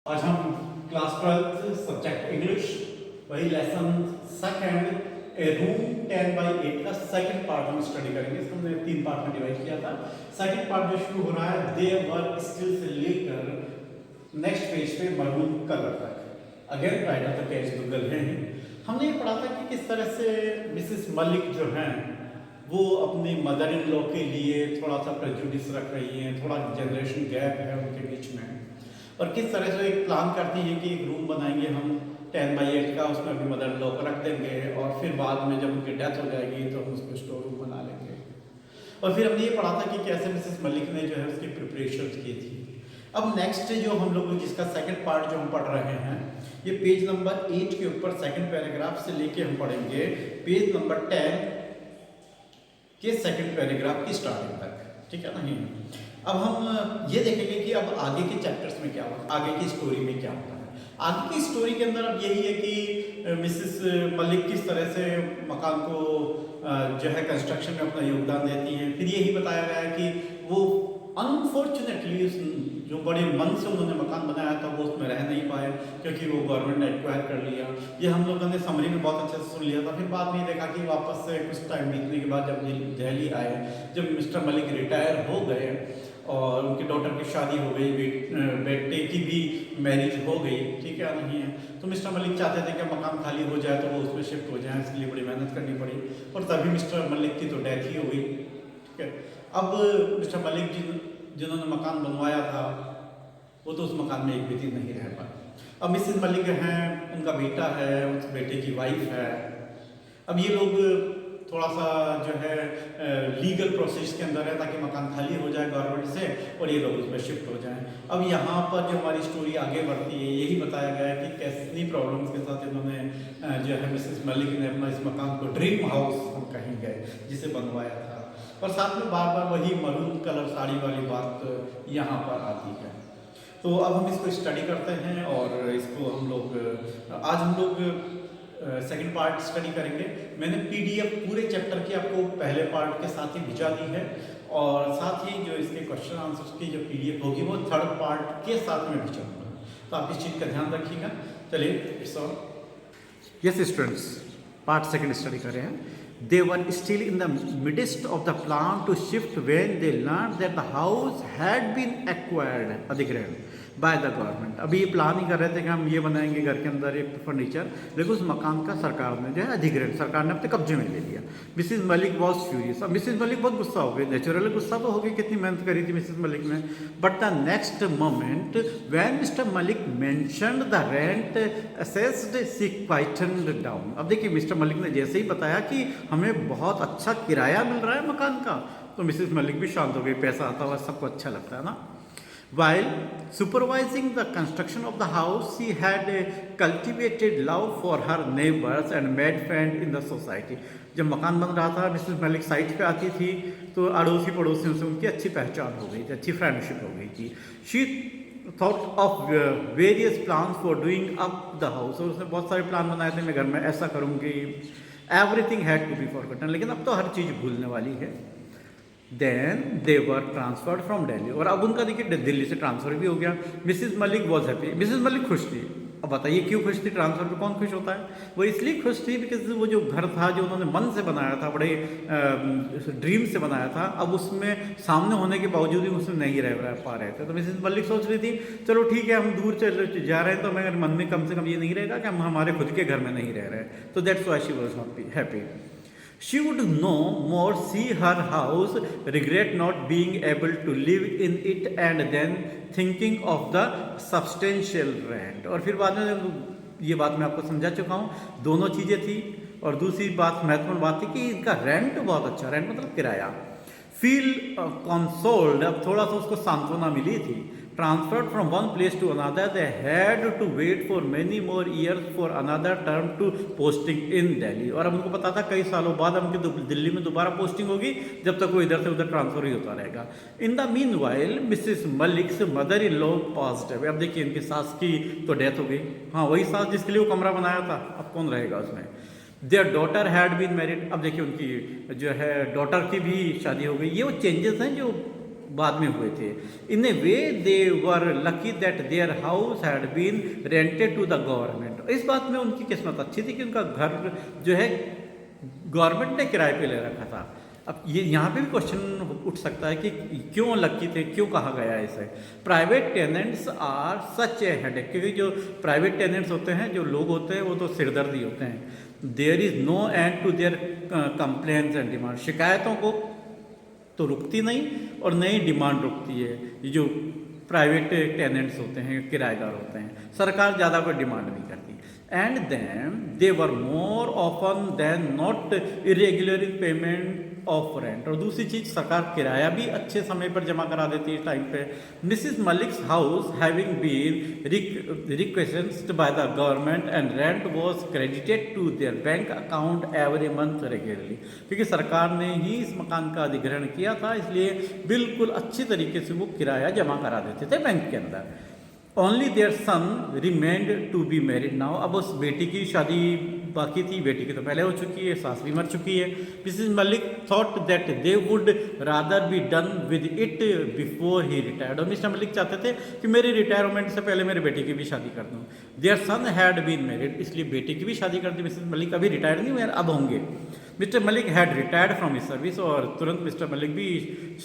आज हम class 12 subject English वही लेसन सेकंड रूम 10/8 का सेकंड पार्ट हम स्टडी करेंगे। इसको हमने 3 पार्ट में डिवाइड किया था। सेकंड पार्ट जो शुरू हो रहा है दे वर स्टिल से लेकर नेक्स्ट पेज पे मरून कलर तक। Again right of the page Google है। हमने ये पढ़ा था कि किस तरह से मिसेस मलिक जो हैं वो अपनी मदर इन लॉ के लिए थोड़ा सा प्रेजुडिस रख रही हैं, थोड़ा जनरेशन गैप है उनके बीच में, और किस तरह से एक प्लान करती है कि एक रूम बनाएंगे हम 10/8 का, उसमें अभी मदर लॉ रख देंगे और फिर बाद में जब उनकी डेथ हो जाएगी तो हम उसको स्टोर रूम बना लेंगे। और फिर हमने ये पढ़ा था कि कैसे मिसेस मलिक ने जो है उसकी प्रिपरेशन की थी। अब नेक्स्ट जो हम लोग जिसका सेकंड पार्ट जो हम पढ़ रहे हैं ये पेज नंबर 8 के ऊपर सेकंड पैराग्राफ से लेके हम पढ़ेंगे पेज नंबर 10 के सेकंड पैराग्राफ की स्टार्टिंग तक, ठीक है नहीं। अब हम ये देखेंगे कि अब आगे के चैप्टर्स में क्या होगा, आगे की स्टोरी में क्या होता है। आगे की स्टोरी के अंदर अब यही है कि मिसेस मलिक किस तरह से मकान को जो है कंस्ट्रक्शन में अपना योगदान देती हैं। फिर यही बताया गया है कि वो अनफॉर्चुनेटली जो बड़े मन से उन्होंने मकान बनाया था वो उसमें रह नहीं पाए क्योंकि वो गवर्नमेंट ने एक्वायर कर लिया। ये हम लोगों ने समरी में बहुत अच्छे से सुन लिया था। फिर बाद में ये देखा कि वापस से कुछ टाइम बीतने के बाद जब दिल्ली आए, जब मिस्टर मलिक रिटायर हो गए और उनकी डॉटर की शादी हो गई, बेटे की भी मैरिज हो गई, ठीक है नहीं है, तो मिस्टर मलिक चाहते थे कि मकान खाली हो जाए तो वो उसमें शिफ्ट हो जाए। इसके लिए बड़ी मेहनत करनी पड़ी और तभी मिस्टर मलिक की तो डेथ ही हो गई, ठीक है। अब मिस्टर मलिक जिन्होंने मकान बनवाया था वो तो उस मकान में एक भी दिन नहीं रह पाए। अब मिसेस मलिक हैं, उनका बेटा है, उस बेटे की वाइफ है। अब ये लोग थोड़ा सा जो है लीगल प्रोसेस के अंदर है ताकि मकान खाली हो जाए गवर्नमेंट से और ये लोग उसमें शिफ्ट हो जाएं। अब यहाँ पर जो हमारी स्टोरी आगे बढ़ती है यही बताया गया है कि कितनी प्रॉब्लम्स के साथ इन्होंने जो है मिसेस मलिक ने अपना इस मकान को ड्रीम हाउस हम कहेंगे जिसे बनवाया था। और साथ में बार बार वही मरून कलर साड़ी वाली बात यहाँ पर आती है। तो अब हम इसको स्टडी करते हैं और इसको हम लोग आज हम लोग सेकंड पार्ट स्टडी करेंगे। मैंने पीडीएफ पूरे चैप्टर की आपको पहले पार्ट के साथ ही भिजा दी है और साथ ही जो इसके क्वेश्चन आंसर्स की जो पीडीएफ होगी वो थर्ड पार्ट के साथ में भिजाऊंगा, तो आप इस चीज़ का ध्यान रखिएगा। चलिए it's all. Yes students, part second study कर रहे हैं। They were still in the midst of the plan to shift when they learned that the house had been acquired अधिग्रहण by the government। अभी ये प्लान ही कर रहे थे कि हम ये बनाएंगे घर के अंदर एक फर्नीचर, लेकिन उस मकान का सरकार ने जो है अधिग्रहण सरकार ने अपने कब्जे में ले लिया। Mrs Malik was furious. अब मिसेस मलिक बहुत गुस्सा हो गई, नेचुरली गुस्सा तो हो गई, कितनी मेहनत करी थी मिसेस मलिक ने। But the next moment when Mr Malik mentioned the rent assessed she quietened down. अब देखिए मिस्टर मलिक ने जैसे ही बताया कि हमें बहुत अच्छा किराया मिल रहा है मकान का, तो मिसेस मलिक भी शांत हो गई। पैसा आता हुआ सबको अच्छा लगता है ना। While supervising the construction of the house, she had cultivated love for her neighbors and made friends in the society। जब मकान बन रहा था मिसेस मलिक साइट पे आती थी तो अड़ोसी पड़ोसियों से उनकी अच्छी पहचान हो गई थी, अच्छी फ्रेंडशिप हो गई थी। She thought of various plans for doing up the house। और उसने बहुत सारे प्लान बनाए थे, मैं घर में ऐसा करूँगी। Everything had to be forgotten। लेकिन अब तो हर चीज़ भूलने वाली है। Then they were transferred from Delhi. और अब उनका देखिए दिल्ली से ट्रांसफ़र भी हो गया। Mrs Malik was happy. Mrs Malik खुश थी। अब बताइए क्यों खुश थी? ट्रांसफ़र पे कौन खुश होता है? वो इसलिए खुश थी बिकॉज वो जो घर था जो उन्होंने मन से बनाया था, बड़े ड्रीम से बनाया था, अब उसमें सामने होने के बावजूद भी उसमें नहीं रह पा रहे थे। तो मिसेस मलिक सोच रही थी चलो ठीक है हम दूर चल जा रहे हैं तो मेरे मन में कम से कम ये नहीं रहेगा कि हम हमारे खुद के घर में नहीं रह रहे। तो that's why she was happy. She would no more see her house, regret not being able to live in it, and then thinking of the substantial rent। और फिर बाद में ये बात मैं आपको समझा चुका हूँ, दोनों चीज़ें थी। और दूसरी बात महत्वपूर्ण बात थी कि इनका रेंट बहुत अच्छा, रेंट मतलब किराया। फील कंसोल्ड, अब थोड़ा सा उसको सांत्वना मिली थी। Transferred from one place to another, they had to wait for many more years for another term to posting in Delhi. और अब उनको पता था कई सालों बाद उनकी दिल्ली में दोबारा पोस्टिंग होगी, जब तक वो इधर से उधर ट्रांसफर ही होता रहेगा। In the mean while Mrs Malik's mother in law passed away. अब देखिए इनकी सास की तो डेथ हो गई। हाँ वही सास जिसके लिए वो कमरा बनाया था, अब कौन रहेगा उसमें। Their daughter had been married. अब देखिए उनकी जो है डॉटर की भी शादी हो गई। ये वो चेंजेस हैं जो बाद में हुए थे। In a way they were lucky that their house had been rented to the government. इस बात में उनकी किस्मत अच्छी थी कि उनका घर जो है गवर्नमेंट ने किराए पे ले रखा था। अब ये यहाँ पे भी क्वेश्चन उठ सकता है कि क्यों लकी थे, क्यों कहा गया है इसे। Private tenants are such a headache, क्योंकि जो प्राइवेट टेनेंट्स होते हैं, जो लोग होते हैं, वो तो सिरदर्दी होते हैं। There is no end to their complaints and demand, शिकायतों को तो रुकती नहीं और नई डिमांड रुकती है। ये जो प्राइवेट टेनेंट्स होते हैं, किराएदार होते हैं, सरकार ज़्यादा कोई डिमांड नहीं करती। And then they were more often than not irregular in payment of rent. और दूसरी चीज़, सरकार किराया भी अच्छे समय पर जमा करा देती है टाइम पे। Mrs Malik's house having been requested by the government and rent was credited to their bank account every month regularly, क्योंकि सरकार ने ही इस मकान का अधिग्रहण किया था, इसलिए बिल्कुल अच्छी तरीके से वो किराया जमा करा देते थे बैंक के अंदर। Only their son remained to be married now. अब उस बेटी की शादी बाकी थी, बेटी की तो पहले हो चुकी है, सास भी मर चुकी है। Mrs Malik thought that they would rather be done with it before he retired. और मिस्टर मलिक चाहते थे कि मेरी रिटायरमेंट से पहले मेरे बेटी की भी शादी कर दूँ। Their son had been married, इसलिए बेटी की भी शादी कर दी। मिसिस मलिक अभी रिटायर्ड नहीं हुए, अब होंगे। Mr Malik had retired from his service, और तुरंत मिस्टर मलिक भी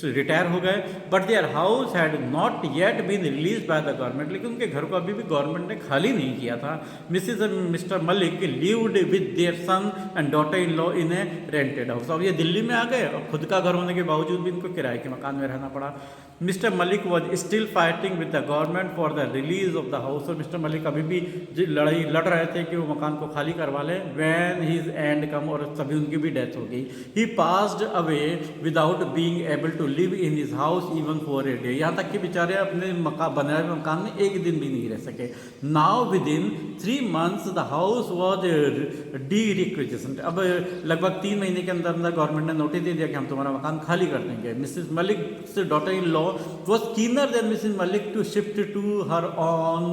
रिटायर हो गए। But their house had not yet been release by the government, लेकिन उनके घर को अभी भी गवर्नमेंट ने खाली नहीं किया था। Mrs Mr Malik lived with their son and daughter in law in a rented house. अब ये दिल्ली में आ गए और खुद का घर होने के बावजूद भी इनको किराए के मकान में रहना पड़ा। Mister Malik was still fighting with the government for the release of the house. और मिस्टर मलिक अभी भी लड़ाई लड़ रहे थे कि वो मकान को खाली करवा लें। वैन हिज एंड कम, और तभी उनकी भी डेथ हो गई। He passed away without being able to live in his house even for a day. यहाँ तक कि बेचारे अपने बनाए हुए मकान में एक दिन भी नहीं रह सके। Now with in 3 months the house was D requisition. अब लगभग 3 महीने के अंदर अंदर गवर्नमेंट ने नोटिस दे दिया कि हम तुम्हारा मकान खाली कर देंगे। मिसिस मलिक से daughter in law was keener than Mrs. Malik to shift to her own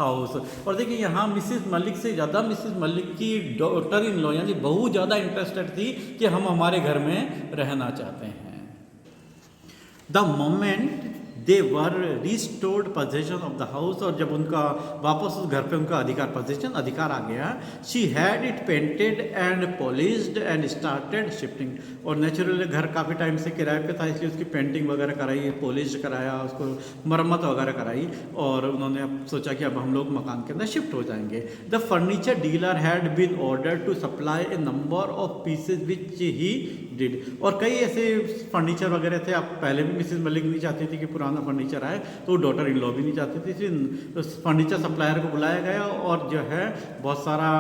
house। और देखिए यहाँ मिसिस मलिक से ज़्यादा मिसिस मलिक की डॉटर इन लॉ यानी बहू ज़्यादा इंटरेस्टेड थी कि हम हमारे घर में रहना चाहते हैं। The moment they were restored possession of the house, और जब उनका वापस उस घर पे उनका अधिकार आ गया, she had it painted and polished and started shifting. और नेचुरली घर काफ़ी टाइम से किराए पे था, इसलिए उसकी पेंटिंग वगैरह कराई, पॉलिश कराया, उसको मरम्मत वगैरह कराई, और उन्होंने अब सोचा कि अब हम लोग मकान के अंदर शिफ्ट हो जाएंगे। The furniture dealer had been order to supply a number of pieces which he did. और कई ऐसे फर्नीचर वगैरह थे, अब पहले भी मिसिस मलिक नहीं चाहती थी कि पुराना फर्नीचर आए, तो डॉटर इन लॉ भी नहीं चाहती थी, इसलिए फर्नीचर सप्लायर को बुलाया गया और जो है बहुत सारा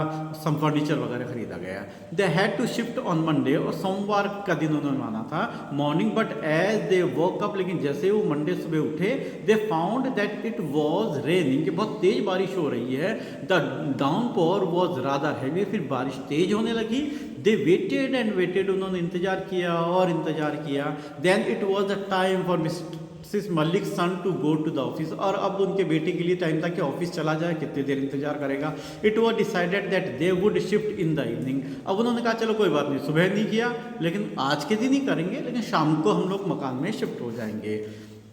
सम फर्नीचर वगैरह खरीदा गया। They had to shift on Monday, और सोमवार का दिन उन्होंने माना था morning. But as they woke up, लेकिन जैसे वो मंडे सुबह उठे, they found that it was raining, कि बहुत तेज बारिश हो रही है। The downpour was rather heavy, फिर बारिश तेज होने लगी। दे वेटेड एंड वेटेड, उन्होंने इंतजार किया और इंतजार किया। Then it was the time for Mrs Malik son to go to the office, और अब उनके बेटे के लिए टाइम था कि ऑफिस चला जाए, कितनी देर इंतजार करेगा। It was decided that they would shift in the evening. अब उन्होंने कहा चलो कोई बात नहीं, सुबह नहीं किया लेकिन आज के दिन ही करेंगे, लेकिन शाम को हम लोग मकान में शिफ्ट हो जाएंगे।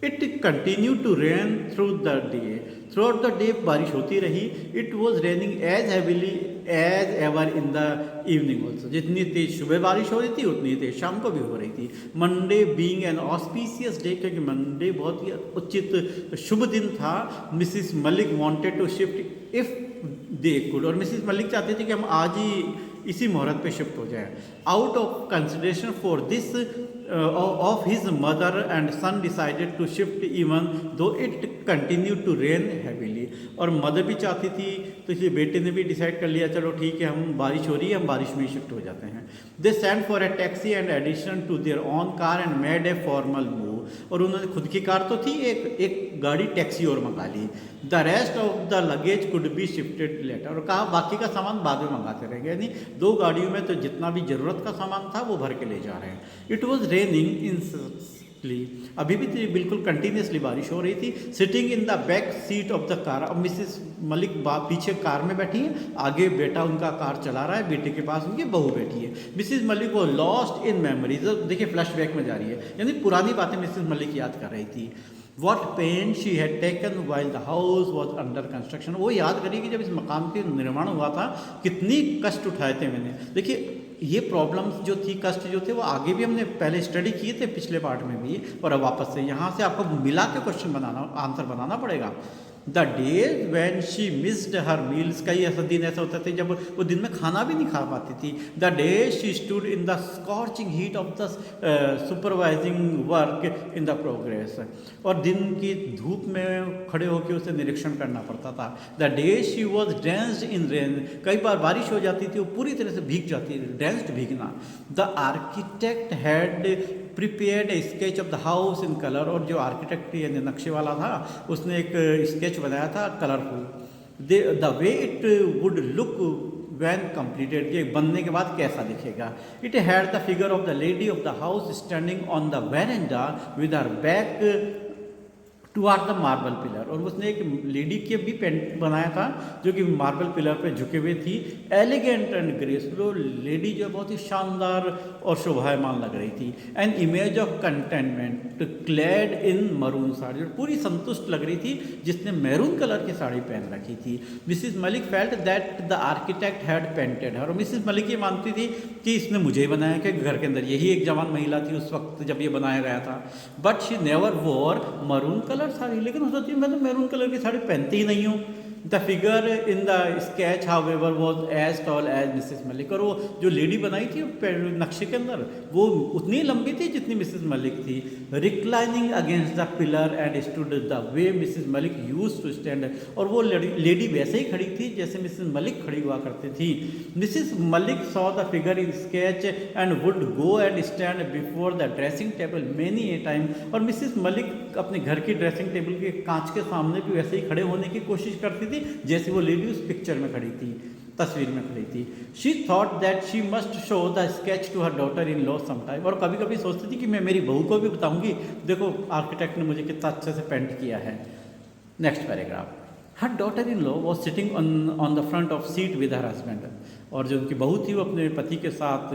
It continue to rain through the day, throughout the day बारिश होती रही। It was raining as heavily as ever in the evening also, जितनी तेज सुबह बारिश हो रही थी उतनी तेज शाम को भी हो रही थी। Monday being an auspicious day, क्योंकि मंडे बहुत ही उचित शुभ दिन था, Mrs Malik wanted to shift if they could, और मिसिस मलिक चाहती थी कि हम आज ही इसी मुहूर्त पे शिफ्ट हो जाए। Out of consideration for this of his mother and son decided to shift even though it continued to rain heavily। और मदर भी चाहती थी, तो इसलिए बेटे ने भी डिसाइड कर लिया चलो ठीक है, हम बारिश हो रही है, हम बारिश में ही शिफ्ट हो जाते हैं। They send for a taxi and addition to their own car and made a formal move, और उन्होंने खुद की कार तो थी, एक गाड़ी टैक्सी और मंगा ली। The rest of the luggage could be shifted later, और कहा बाकी का सामान बाद में मंगाते रहेंगे, यानी 2 गाड़ियों में तो जितना भी जरूरत का सामान था वो भर के ले जा रहे हैं। इट वॉज रेनिंग अभी भी तो बिल्कुल कंटिन्यूसली बारिश हो रही थी। Sitting in the back seat of the car, अब मिसिस मलिक पीछे कार में बैठी हैं, आगे बेटा उनका कार चला रहा है, बेटे के पास उनकी बहू बैठी है। मिसिस मलिक वो लॉस्ट इन मेमोरीज, देखिए फ्लैशबैक में जा रही है, यानी पुरानी बातें मिसिस मलिक याद कर रही थी। What pain she had taken while the house was under construction, वो याद करी कि जब इस मकान के निर्माण हुआ था कितनी कष्ट उठाए थे मैंने। देखिए ये प्रॉब्लम्स जो थी, कष्ट जो थे, वो आगे भी हमने पहले स्टडी किए थे पिछले पार्ट में भी, और अब वापस से यहाँ से आपको मिला के क्वेश्चन बनाना, आंसर बनाना पड़ेगा। The days when she missed her meals, कई ऐसा दिन ऐसा होता थे जब वो दिन में खाना भी नहीं खा पाती थी। The days she stood in the scorching heat of the supervising work in the progress, और दिन की धूप में खड़े होकर उसे निरीक्षण करना पड़ता था। The days she was drenched in rain, कई बार बारिश हो जाती थी वो पूरी तरह से भीग जाती है, ड्रेंस्ड भीगना। The architect had prepared a sketch of the house in colour, और जो आर्किटेक्ट यानी नक्शे वाला था उसने एक स्केच बनाया था colourful. The way it would look when completed, ये बनने के बाद कैसा दिखेगा। It had the figure of the lady of the house standing on the veranda with her back toward the marble pillar, और उसने एक लेडी के भी पेंट बनाया था जो कि मार्बल पिलर पे झुके हुए थी। एलिगेंट एंड ग्रेसफुल, लेडी जो बहुत ही शानदार और शोभायमान लग रही थी। An image of containment clad in maroon sari, और पूरी संतुष्ट लग रही थी जिसने मैरून कलर की साड़ी पहन रखी थी। Mrs Malik felt that the architect had painted her, और मिसिज मलिक ये मानती थी कि इसने मुझे ही बनाया, कि घर के अंदर यही एक जवान महिला थी उस वक्त जब ये बनाया गया था। बट शी नेवर वोर मरून कलर साड़ी, लेकिन हो सकती है मैं तो मैरून कलर की साड़ी पहनती ही नहीं हूँ। The figure in the sketch however was as tall as Mrs Malik, और वो जो लेडी बनाई थी नक्शे के अंदर वो उतनी लंबी थी जितनी मिसिस मलिक थी। Reclining against the pillar and stood the way Mrs Malik used to stand, और वो लेडी वैसे ही खड़ी थी जैसे मिसिस मलिक खड़ी हुआ करती थी। Mrs Malik saw the figure in sketch and would go and stand before the dressing table many A time, और मिसिस मलिक अपने घर की ड्रेसिंग टेबल के कांच के सामने भी वैसे ही खड़े होने की कोशिश करती थी जैसे वो लेडी उस पिक्चर में खड़ी थी, तस्वीर में खड़ी थी। She thought that she must show the sketch to her daughter in law sometime, और कभी कभी सोचती थी कि मैं मेरी बहू को भी बताऊंगी, देखो आर्किटेक्ट ने मुझे कितना अच्छे से पेंट किया है। Next paragraph, her daughter in law was sitting on the front of seat with her husband, और जो उनकी बहू थी वो अपने पति के साथ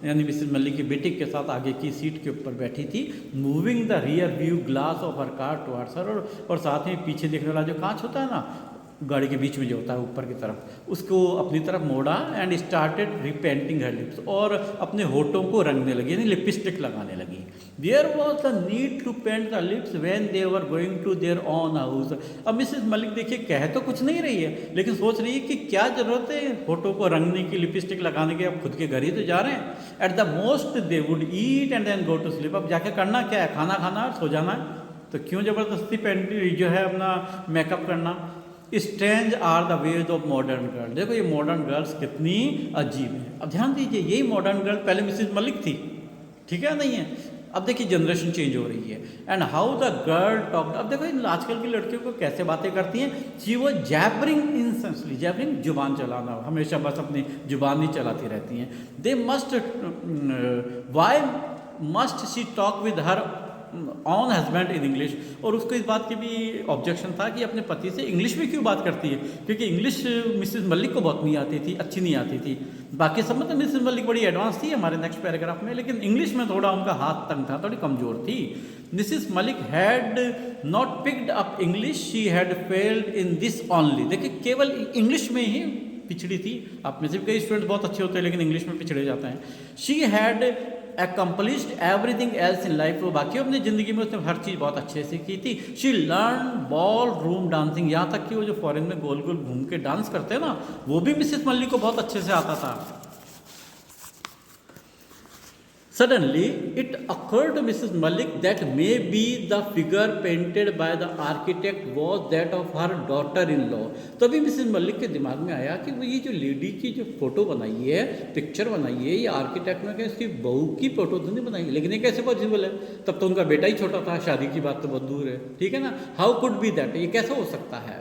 यानी मिसिस मलिक की बेटी के साथ आगे की सीट के ऊपर बैठी थी। Moving the rear view glass of her car towards हर, और साथ में पीछे देखने वाला जो कांच होता है ना गाड़ी के बीच में जो होता है ऊपर की तरफ, उसको अपनी तरफ मोड़ा and started repenting her lips, और अपने होठों को रंगने लगी यानी लिपस्टिक लगाने लगी। There was the need to paint the lips when they were going to their own house. अब मिसेस मलिक देखिए कह तो कुछ नहीं रही है, लेकिन सोच रही है कि क्या जरूरत है होठों को रंगने की, लिपस्टिक लगाने की, अब खुद के घर ही तो जा रहे हैं। At the most they would eat and then go to sleep, अब जाके करना क्या है, खाना खाना और सो जाना है, तो क्यों ज़बरदस्ती पेंट जो है अपना मेकअप करना। Strange are the ways of modern girl, देखो ये मॉडर्न गर्ल्स कितनी अजीब है। अब ध्यान दीजिए यही मॉडर्न गर्ल पहले मिसेस मलिक थी, ठीक है नहीं है, अब देखिए जनरेशन चेंज हो रही है। And how the girl talked, अब देखो इन आजकल की लड़कियों को कैसे बातें करती हैं, शी वो जैबरिंग इंसेंसली, जैबरिंग जुबान चलाना, हमेशा बस अपनी जुबान ही चलाती रहती हैं। They must why must she talk with her own husband in English, और उसको इस बात की भी ऑब्जेक्शन था कि अपने पति से इंग्लिश में क्यों बात करती है, क्योंकि इंग्लिश मिसेस मलिक को बहुत नहीं आती थी, अच्छी नहीं आती थी। बाकी सब में तो मिसेस मलिक बड़ी एडवांस थी हमारे नेक्स्ट पैराग्राफ में, लेकिन इंग्लिश में थोड़ा उनका हाथ तंग था, थोड़ी कमज़ोर थी। Mrs Malik had not picked up English, she had failed in this only, देखिए केवल इंग्लिश में ही पिछड़ी थी। आप में से कई स्टूडेंट बहुत अच्छे होते हैं लेकिन इंग्लिश में पिछड़े जाते हैं। She had accomplished everything else in life, वो बाकी अपनी ज़िंदगी में उसने हर चीज़ बहुत अच्छे से की थी। She learn ball room dancing, यहाँ तक कि वो जो फॉरेन में गोल गोल घूम के डांस करते हैं ना, वो भी मिसेस मलिक को बहुत अच्छे से आता था। Suddenly, it occurred to Mrs. Malik that maybe the figure painted by the architect was that of her daughter-in-law. तभी मिसेस मलिक के दिमाग में आया कि वो ये जो लेडी की जो फोटो बनाई है, पिक्चर बनाई है, ये आर्किटेक्ट ने इसकी बहू की फोटो तो नहीं बनाई, लेकिन ये कैसे पॉसिबल है, तब तो उनका बेटा ही छोटा था, शादी की बात तो बहुत दूर है, ठीक है ना। हाउ कुड बी दैट, ये कैसे हो सकता है।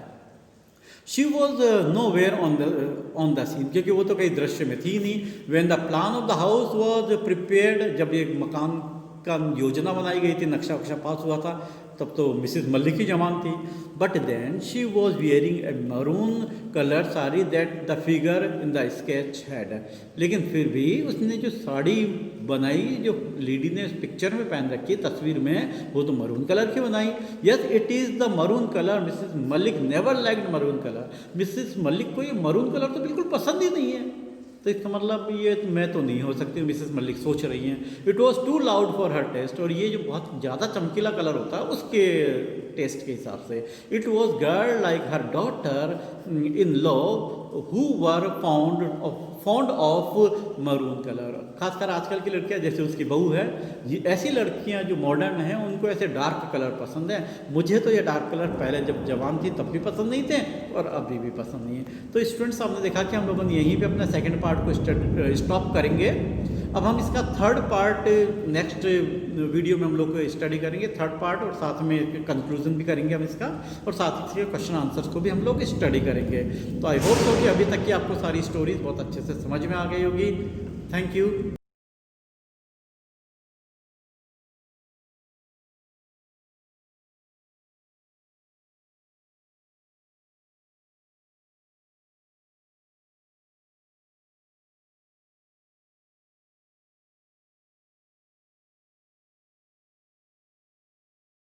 She was nowhere on the scene, क्योंकि वो तो कहीं दृश्य में थी नहीं। When the plan of the house was prepared, जब ये मकान का योजना बनाई गई थी, नक्शा वक्शा पास हुआ था, तब तो मिसेस मलिक ही जवान थी। But then she was wearing a maroon colour sari that the figure in the sketch had. लेकिन फिर भी उसने जो साड़ी बनाई, जो लेडी ने उस पिक्चर में पहन रखी है तस्वीर में, वो तो मरून कलर की बनाई। Yes it is the maroon colour, Mrs Malik never liked maroon colour. Mrs Malik को ये मरून कलर तो बिल्कुल पसंद ही नहीं है। तो इसका मतलब ये मैं तो नहीं हो सकती, मिसेस मलिक सोच रही हैं। It was too loud for her taste, और ये जो बहुत ज़्यादा चमकीला कलर होता है उसके टेस्ट के हिसाब से। It was girl like her daughter in law who were fond of maroon colour. खासकर आजकल की लड़कियां, जैसे उसकी बहू है, ये ऐसी लड़कियां जो मॉडर्न हैं उनको ऐसे डार्क कलर पसंद है। मुझे तो ये डार्क कलर पहले जब जवान थी तब भी पसंद नहीं थे और अभी भी पसंद नहीं है। तो स्टूडेंट्स, आपने देखा कि हम लोगों ने यहीं पे अपना सेकंड पार्ट को स्टॉप करेंगे। अब हम इसका थर्ड पार्ट नेक्स्ट वीडियो में हम लोग स्टडी करेंगे, थर्ड पार्ट, और साथ में कंक्लूजन भी करेंगे हम इसका, और साथ ही इसके क्वेश्चन आंसर्स को भी हम लोग स्टडी करेंगे। तो आई होप सो कि अभी तक की आपको सारी स्टोरीज बहुत अच्छे से समझ में आ गई होगी। Thank you.